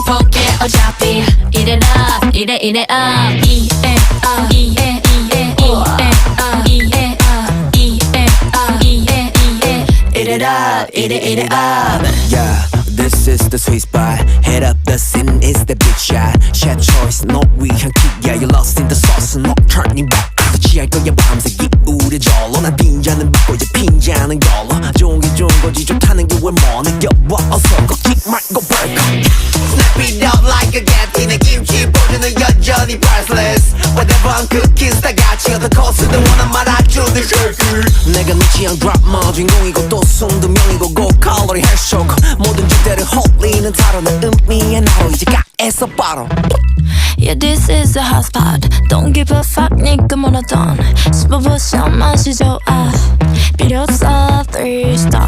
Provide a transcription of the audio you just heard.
포기해 어차피 이래 up 이래 up 이래 up 이래 up 이래 up Yeah, this is the sweet spot. Head up the scene is the big shot. Share choice, no 위한 kick. Yeah, you're lost in the sauce, no turning back. 취할 거야 밤새 기울여 절로 난 빈잔은 받고 이제 빈잔은 걸러 좋은 게 좋은 거지 좋다는 게 왜 뭐 느껴봐 어서 걷지 말고 벌컥 Snap it up like a gat 내 김치 보조는 여전히 priceless Whatever I'm cooking 다 같이 어떤 코스든 원한 말아주는 쉐이크 내가 네 취향 드라마 주인공이고 또 순두명이고 고칼로리 헬쇼크 모든 주제를 홀리는 타로는 의미의 나로 이제 가에서 바로 Yeah, this is a hot spot. Don't give a fuck, 니가 뭐라던 씹어보셔 마시죠. 필요 없어, 3 star.